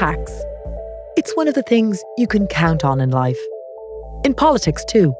tax. It's one of the things you can count on in life. In politics too.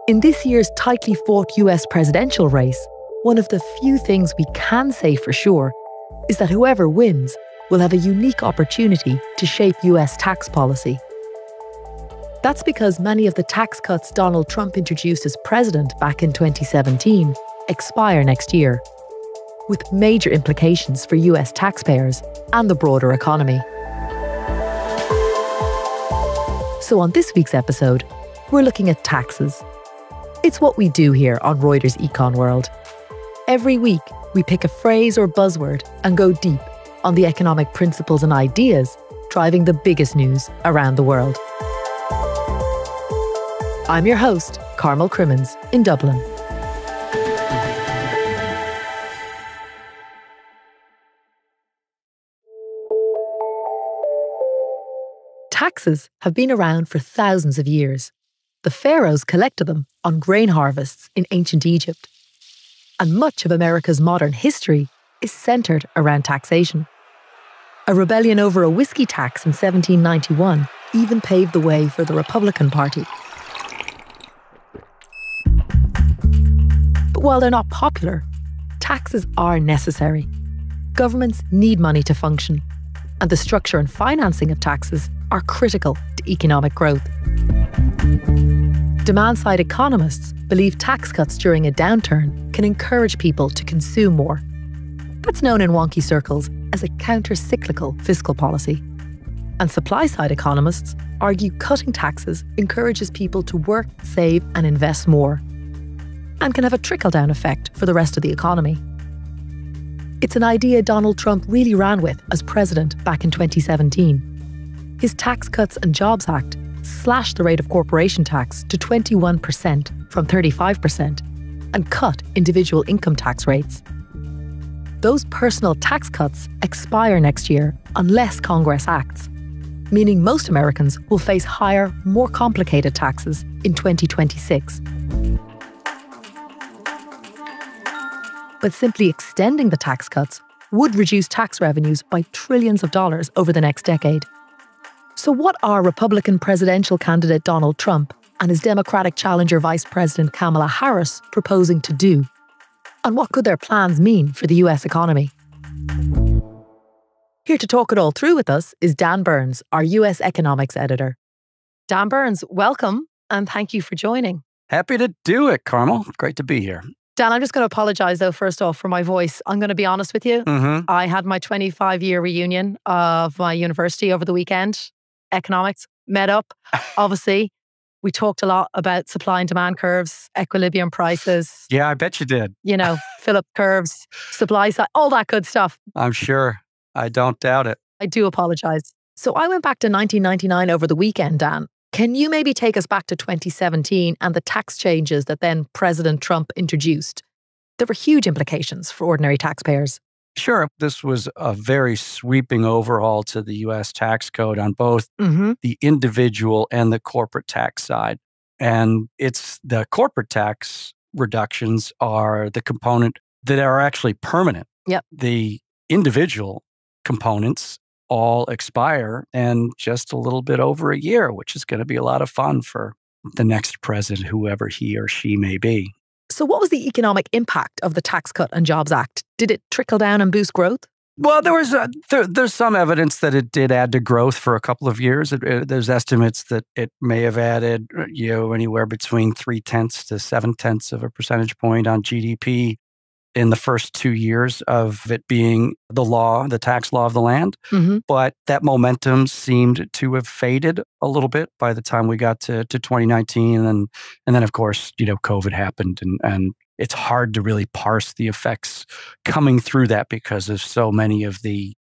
In this year's tightly fought US presidential race, one of the few things we can say for sure is that whoever wins will have a unique opportunity to shape US tax policy. That's because many of the tax cuts Donald Trump introduced as president back in 2017 expire next year, with major implications for US taxpayers and the broader economy. So on this week's episode, we're looking at taxes. It's what we do here on Reuters Econ World. Every week, we pick a phrase or buzzword and go deep on the economic principles and ideas driving the biggest news around the world. I'm your host, Carmel Crimmins, in Dublin. Taxes have been around for thousands of years. The pharaohs collected them on grain harvests in ancient Egypt. And much of America's modern history is centred around taxation. A rebellion over a whiskey tax in 1791 even paved the way for the Republican Party. But while they're not popular, taxes are necessary. Governments need money to function, and the structure and financing of taxes are critical to economic growth. Demand-side economists believe tax cuts during a downturn can encourage people to consume more. That's known in wonky circles as a counter-cyclical fiscal policy. And supply-side economists argue cutting taxes encourages people to work, save and invest more, and can have a trickle-down effect for the rest of the economy. It's an idea Donald Trump really ran with as president back in 2017. His Tax Cuts and Jobs Act slashed the rate of corporation tax to 21% from 35% and cut individual income tax rates. Those personal tax cuts expire next year unless Congress acts, meaning most Americans will face higher, more complicated taxes in 2026. But simply extending the tax cuts would reduce tax revenues by trillions of dollars over the next decade. So what are Republican presidential candidate Donald Trump and his Democratic challenger Vice President Kamala Harris proposing to do? And what could their plans mean for the US economy? Here to talk it all through with us is Dan Burns, our US economics editor. Dan Burns, welcome and thank you for joining. Happy to do it, Carmel. Great to be here. Dan, I'm just going to apologise, though, first off, for my voice. I'm going to be honest with you. I had my 25-year reunion of my university over the weekend. Economics, met up, obviously. We talked a lot about supply and demand curves, equilibrium prices. Yeah, I bet you did. You know, Phillips curves, supply side, all that good stuff. I'm sure. I don't doubt it. I do apologise. So I went back to 1999 over the weekend, Dan. Can you maybe take us back to 2017 and the tax changes that then President Trump introduced? There were huge implications for ordinary taxpayers. Sure. This was a very sweeping overhaul to the U.S. tax code on both the individual and the corporate tax side. And it's the corporate tax reductions are the component that are actually permanent. Yep. The individual components all expire in just a little bit over a year, which is going to be a lot of fun for the next president, whoever he or she may be. So what was the economic impact of the Tax Cut and Jobs Act? Did it trickle down and boost growth? Well, there's some evidence that it did add to growth for a couple of years. There's estimates that it may have added, anywhere between 0.3 to 0.7 of a percentage point on GDP in the first 2 years of it being the tax law of the land. But that momentum seemed to have faded a little bit by the time we got to 2019. And then, of course, COVID happened. And it's hard to really parse the effects coming through that because of so many of the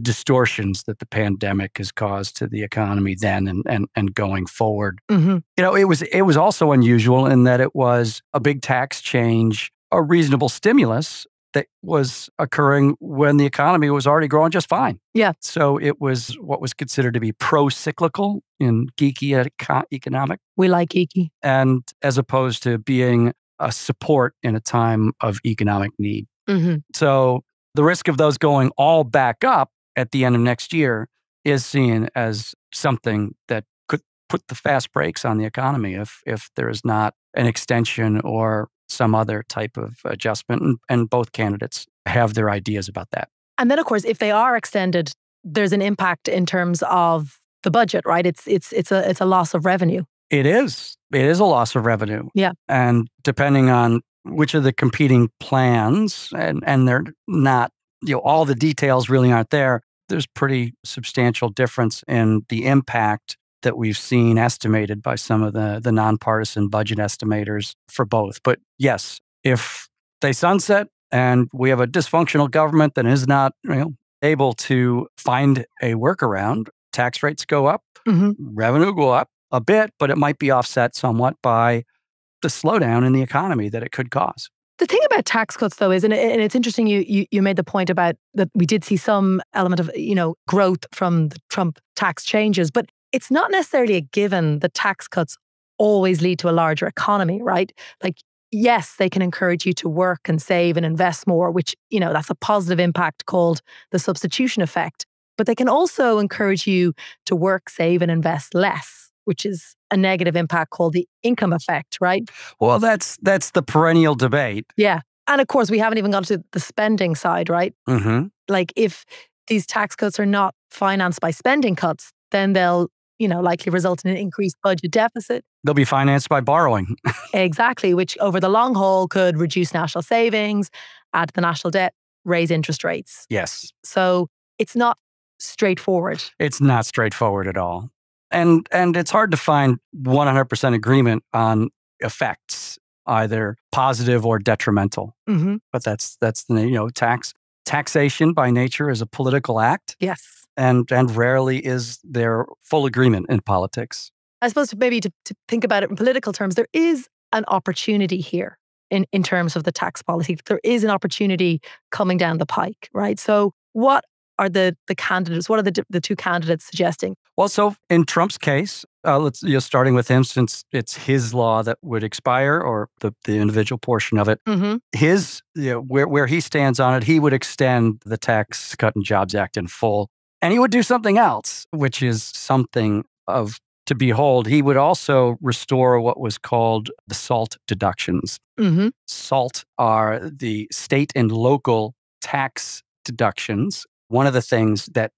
distortions that the pandemic has caused to the economy then and going forward. It was also unusual in that it was a big tax change, a reasonable stimulus that was occurring when the economy was already growing just fine. Yeah. So it was what was considered to be pro-cyclical in geeky economic. We like geeky. And as opposed to being a support in a time of economic need. So the risk of those going all back up at the end of next year is seen as something that could put the fast brakes on the economy if there is not an extension or some other type of adjustment. And both candidates have their ideas about that. And then, of course, if they are extended, there's an impact in terms of the budget, right? It's a loss of revenue. It is. It is a loss of revenue. Yeah. And depending on which of the competing plans, and they're not, all the details really aren't there, there's pretty substantial difference in the impact that we've seen estimated by some of the nonpartisan budget estimators for both. But yes, if they sunset and we have a dysfunctional government that is not able to find a workaround, tax rates go up, revenue go up a bit, but it might be offset somewhat by the slowdown in the economy that it could cause. The thing about tax cuts, though, is, and it's interesting, you made the point about that we did see some element of, growth from the Trump tax changes, but it's not necessarily a given that tax cuts always lead to a larger economy, right? Like, yes, they can encourage you to work and save and invest more, which, that's a positive impact called the substitution effect. But they can also encourage you to work, save, and invest less, which is a negative impact called the income effect, right? Well, that's the perennial debate. Yeah. And of course, we haven't even gone to the spending side, right? Mm-hmm. Like, if these tax cuts are not financed by spending cuts, then they'll, likely result in an increased budget deficit. They'll be financed by borrowing. Exactly, which over the long haul could reduce national savings, add to the national debt, raise interest rates. Yes. So it's not straightforward. It's not straightforward at all. And it's hard to find 100% agreement on effects, either positive or detrimental. Mm-hmm. But that's the taxation by nature is a political act. Yes. And rarely is there full agreement in politics. I suppose maybe to think about it in political terms, there is an opportunity here in terms of the tax policy. There is an opportunity coming down the pike, right? So what are the candidates? What are the two candidates suggesting? Well, so in Trump's case, let's starting with him, since it's his law that would expire, or the individual portion of it. Mm-hmm. His where he stands on it, he would extend the Tax Cut and Jobs Act in full, and he would do something else, which is something of to behold. He would also restore what was called the SALT deductions. Mm-hmm. SALT are the state and local tax deductions. One of the things that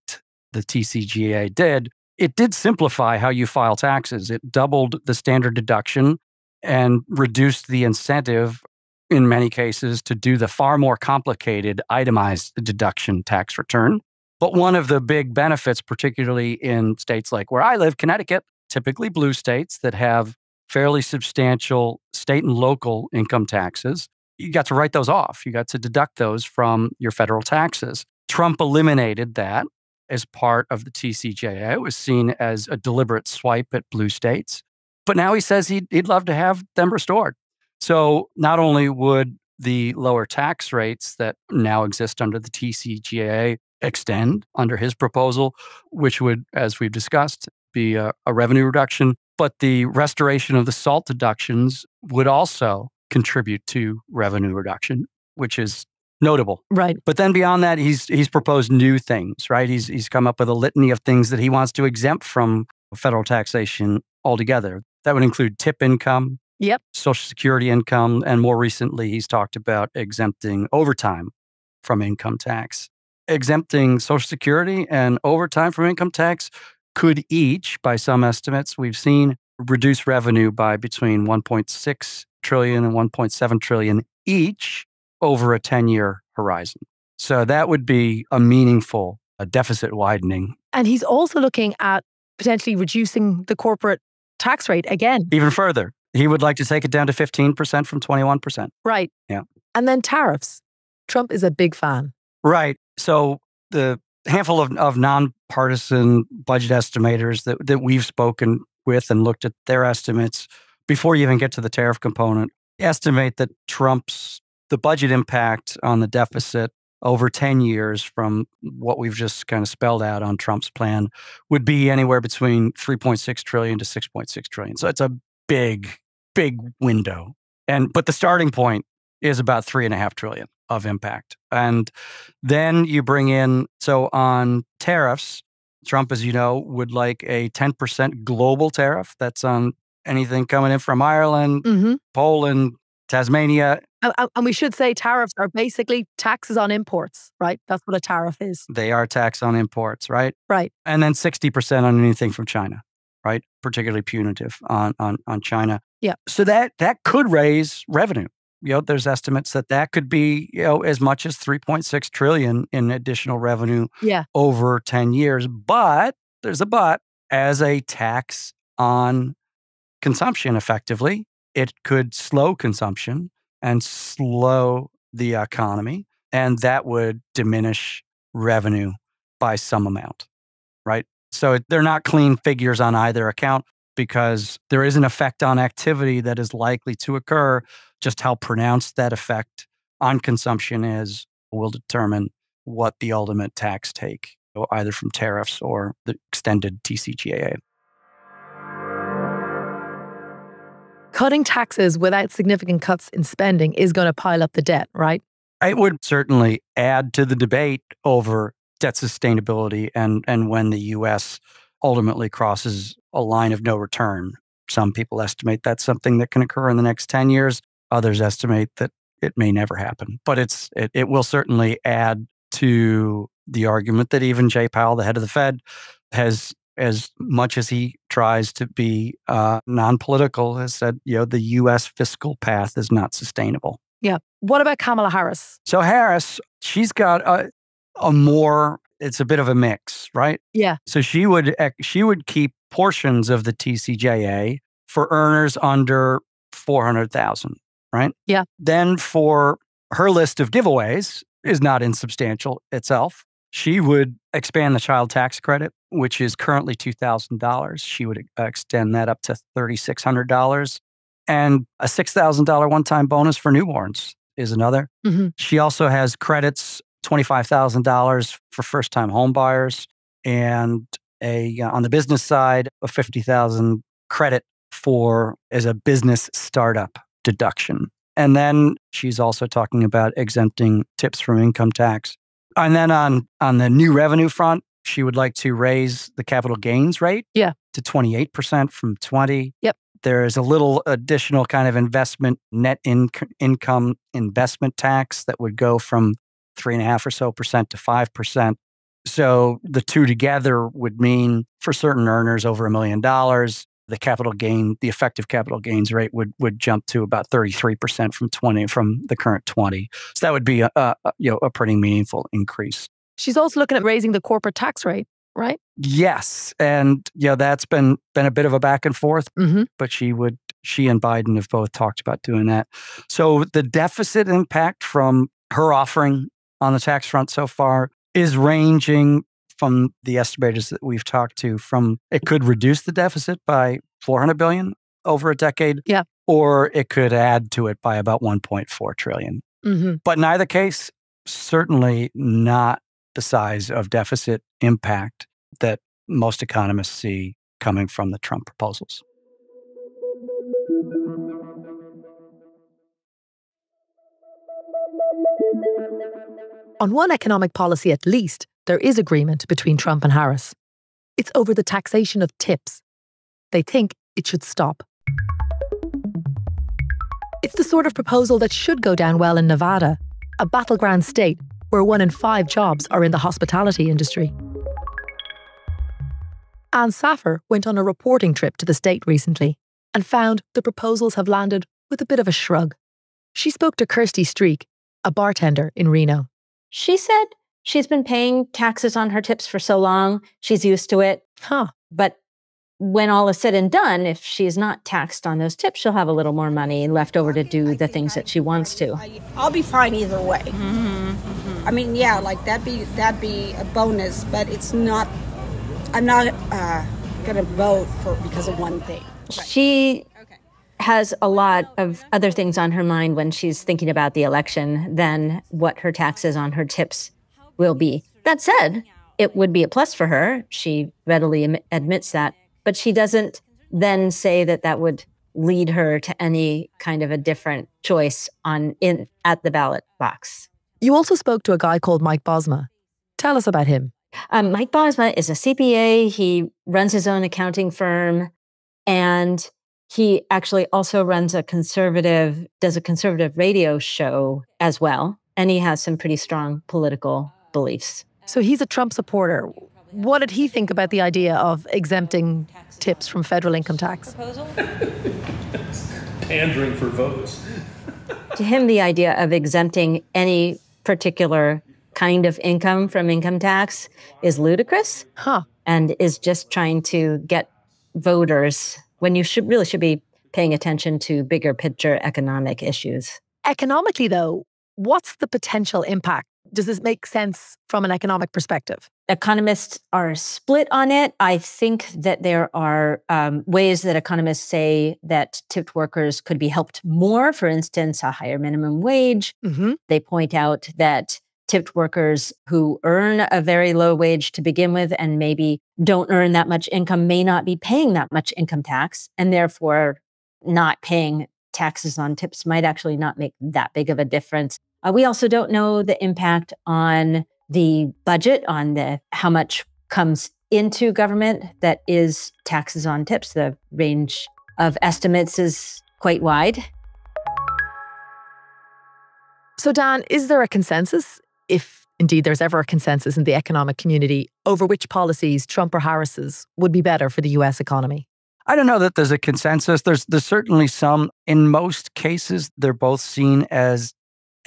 the TCJA did, it did simplify how you file taxes. It doubled the standard deduction and reduced the incentive, in many cases, to do the far more complicated itemized deduction tax return. But one of the big benefits, particularly in states like where I live, Connecticut, typically blue states that have fairly substantial state and local income taxes, you got to write those off. You got to deduct those from your federal taxes. Trump eliminated that as part of the TCJA. It was seen as a deliberate swipe at blue states. But now he says he'd love to have them restored. So not only would the lower tax rates that now exist under the TCJA extend under his proposal, which would, as we've discussed, be a revenue reduction, but the restoration of the SALT deductions would also contribute to revenue reduction, which is notable. Right. But then beyond that, he's proposed new things, right? He's come up with a litany of things that he wants to exempt from federal taxation altogether. That would include tip income, Yep. Social Security income, and more recently, he's talked about exempting overtime from income tax. Exempting Social Security and overtime from income tax could each, by some estimates we've seen, reduce revenue by between 1.6 trillion and 1.7 trillion each over a 10-year horizon. So that would be a meaningful deficit widening. And he's also looking at potentially reducing the corporate tax rate again. Even further, he would like to take it down to 15% from 21%. Right. Yeah. And then tariffs. Trump is a big fan. Right. So the handful of nonpartisan budget estimators that we've spoken with and looked at their estimates before you even get to the tariff component estimate that the budget impact on the deficit over 10 years from what we've just kind of spelled out on Trump's plan would be anywhere between 3.6 trillion to 6.6 trillion. So it's a big window. But the starting point is about 3.5 trillion of impact. And then you bring in, so on tariffs, Trump, as you know, would like a 10% global tariff that's on anything coming in from Ireland, Poland, Tasmania. And we should say tariffs are basically taxes on imports, right? That's what a tariff is. They are tax on imports, right? Right. And then 60% on anything from China, right? Particularly punitive on China. Yeah. So that could raise revenue. There's estimates that could be, as much as 3.6 trillion in additional revenue over 10 years. But there's a but. As a tax on consumption, effectively, it could slow consumption and slow the economy, and that would diminish revenue by some amount, right? So they're not clean figures on either account because there is an effect on activity that is likely to occur. Just how pronounced that effect on consumption is will determine what the ultimate tax take, either from tariffs or the extended TCJA. Cutting taxes without significant cuts in spending is going to pile up the debt, right? It would certainly add to the debate over debt sustainability and when the U.S. ultimately crosses a line of no return. Some people estimate that's something that can occur in the next 10 years. Others estimate that it may never happen. But it will certainly add to the argument that even Jay Powell, the head of the Fed, has, as much as he tries to be non-political, has said, the U.S. fiscal path is not sustainable. Yeah. What about Kamala Harris? So Harris, she's got a more, it's a bit of a mix, right? Yeah. So she would keep portions of the TCJA for earners under 400,000, right? Yeah. Then for her list of giveaways is not insubstantial itself. She would expand the child tax credit, which is currently $2,000. She would extend that up to $3,600. And a $6,000 one-time bonus for newborns is another. She also has credits, $25,000 for first-time home buyers, and on the business side, a $50,000 credit as a business startup deduction. And then she's also talking about exempting tips from income tax. And then on the new revenue front, she would like to raise the capital gains rate to 28% from 20%. Yep. There is a little additional kind of investment, net income investment tax that would go from 3.5% or so to 5%. So the two together would mean for certain earners over $1 million, the effective capital gains rate would jump to about 33% from the current 20%. So that would be a pretty meaningful increase. She's also looking at raising the corporate tax rate, right? Yes, and that's been a bit of a back and forth. But she and Biden have both talked about doing that. So the deficit impact from her offering on the tax front so far is ranging from the estimators that we've talked to, from it could reduce the deficit by $400 billion over a decade, or it could add to it by about $1.4 trillion. But in either case, certainly not the size of deficit impact that most economists see coming from the Trump proposals. On one economic policy at least, there is agreement between Trump and Harris. It's over the taxation of tips. They think it should stop. It's the sort of proposal that should go down well in Nevada, a battleground state where 1 in 5 jobs are in the hospitality industry. Ann Saffer went on a reporting trip to the state recently and found the proposals have landed with a bit of a shrug. She spoke to Kirsty Streak, a bartender in Reno. She said she's been paying taxes on her tips for so long, she's used to it. But when all is said and done, if she's not taxed on those tips, she'll have a little more money left over to do the things that she wants to. I'll be fine either way. I mean, that'd be a bonus, but it's not. I'm not going to vote because of one thing. She has a lot of other things on her mind when she's thinking about the election than what her taxes on her tips will be. That said, it would be a plus for her. She readily admits that. But she doesn't then say that would lead her to any kind of a different choice at the ballot box. You also spoke to a guy called Mike Bosma. Tell us about him. Mike Bosma is a CPA. He runs his own accounting firm, and he actually also does a conservative radio show as well. And he has some pretty strong political beliefs. So he's a Trump supporter. What did he think about the idea of exempting tips from federal income tax? Pandering for votes. To him, the idea of exempting any particular kind of income from income tax is ludicrous. And is just trying to get voters when you should be paying attention to bigger picture economic issues. Economically, though, what's the potential impact? Does this make sense from an economic perspective? Economists are split on it. I think that there are ways that economists say that tipped workers could be helped more. For instance, a higher minimum wage. They point out that tipped workers who earn a very low wage to begin with and maybe don't earn that much income may not be paying that much income tax, and therefore not paying taxes on tips might actually not make that big of a difference. We also don't know the impact on the budget, on how much comes into government that is taxes on tips. The range of estimates is quite wide. So, Dan, is there a consensus, if indeed there's ever a consensus in the economic community, over which policies, Trump or Harris's, would be better for the US economy? I don't know that there's a consensus. There's certainly some. In most cases, they're both seen as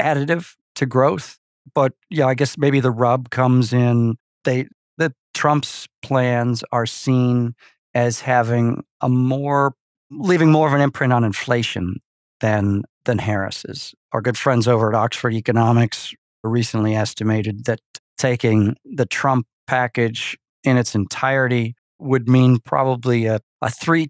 additive to growth. But yeah, I guess maybe the rub comes in that Trump's plans are seen as having leaving more of an imprint on inflation than Harris's. Our good friends over at Oxford Economics recently estimated that taking the Trump package in its entirety would mean probably a 0.3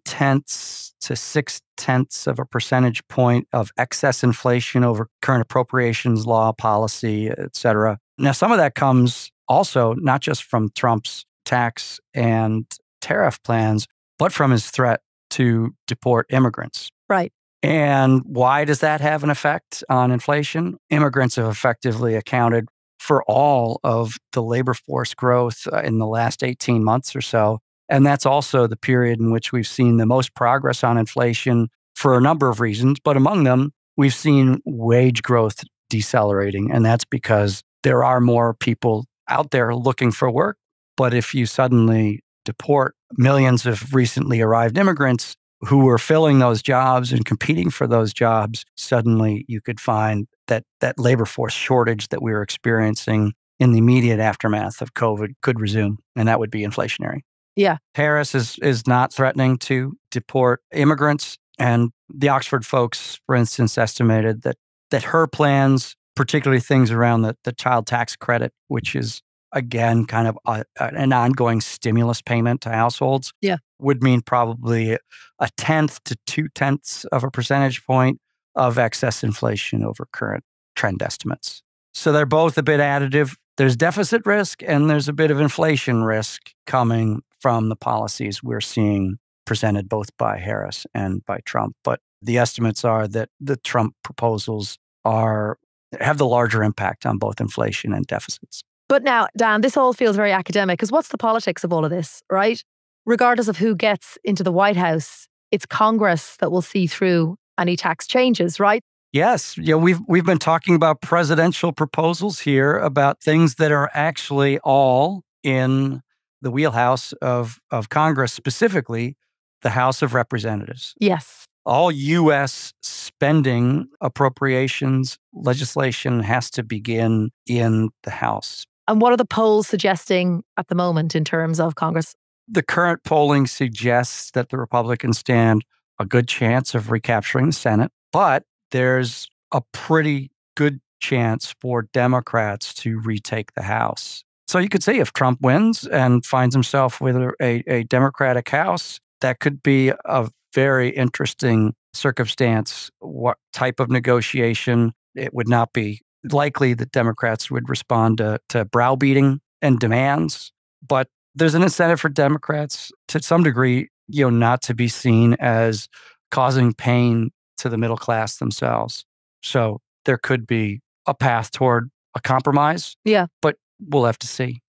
to 0.6 of a percentage point of excess inflation over current appropriations law, policy, et cetera. Now, some of that comes also not just from Trump's tax and tariff plans, but from his threat to deport immigrants. Right. And why does that have an effect on inflation? Immigrants have effectively accounted for all of the labor force growth in the last 18 months or so. And that's also the period in which we've seen the most progress on inflation for a number of reasons. But among them, we've seen wage growth decelerating. And that's because there are more people out there looking for work. But if you suddenly deport millions of recently arrived immigrants who were filling those jobs and competing for those jobs, suddenly you could find that labor force shortage that we were experiencing in the immediate aftermath of COVID could resume. And that would be inflationary. Yeah. Harris is not threatening to deport immigrants. And the Oxford folks, for instance, estimated that her plans, particularly things around the child tax credit, which is, again, kind of an ongoing stimulus payment to households, would mean probably 0.1 to 0.2 of a percentage point of excess inflation over current trend estimates. So they're both a bit additive. There's deficit risk and there's a bit of inflation risk coming from the policies we're seeing presented both by Harris and by Trump. But the estimates are that the Trump proposals have the larger impact on both inflation and deficits. But now, Dan, this all feels very academic, because what's the politics of all of this, right? Regardless of who gets into the White House, it's Congress that will see through any tax changes, right? Yes. Yeah, we've been talking about presidential proposals here, about things that are actually all in the wheelhouse of Congress, specifically the House of Representatives. Yes. All U.S. spending appropriations legislation has to begin in the House. And what are the polls suggesting at the moment in terms of Congress? The current polling suggests that the Republicans stand a good chance of recapturing the Senate, but there's a pretty good chance for Democrats to retake the House. So you could say if Trump wins and finds himself with a Democratic House, that could be a very interesting circumstance. What type of negotiation? It would not be likely that Democrats would respond to browbeating and demands, but there's an incentive for Democrats to some degree, not to be seen as causing pain to the middle class themselves. So there could be a path toward a compromise. Yeah. But we'll have to see.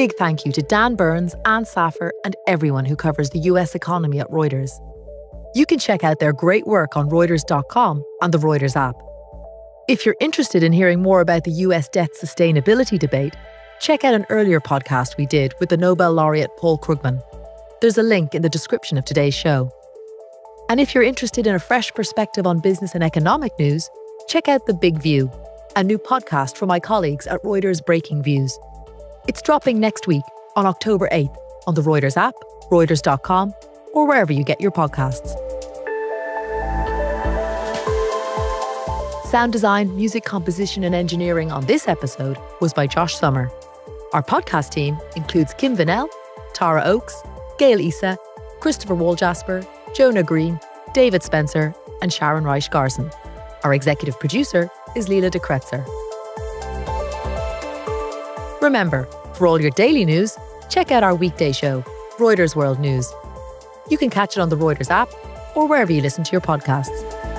big thank you to Dan Burns, Anne Saffer, and everyone who covers the US economy at Reuters. You can check out their great work on Reuters.com and the Reuters app. If you're interested in hearing more about the US debt sustainability debate, check out an earlier podcast we did with the Nobel laureate Paul Krugman. There's a link in the description of today's show. And if you're interested in a fresh perspective on business and economic news, check out The Big View, a new podcast from my colleagues at Reuters Breaking Views. It's dropping next week on October 8th on the Reuters app, Reuters.com, or wherever you get your podcasts. Sound design, music composition and engineering on this episode was by Josh Summer. Our podcast team includes Kim Vanell, Tara Oakes, Gail Issa, Christopher Waljasper, Jonah Green, David Spencer and Sharon Reich Garson. Our executive producer is Leela de Kretzer. Remember, for all your daily news, check out our weekday show, Reuters World News. You can catch it on the Reuters app or wherever you listen to your podcasts.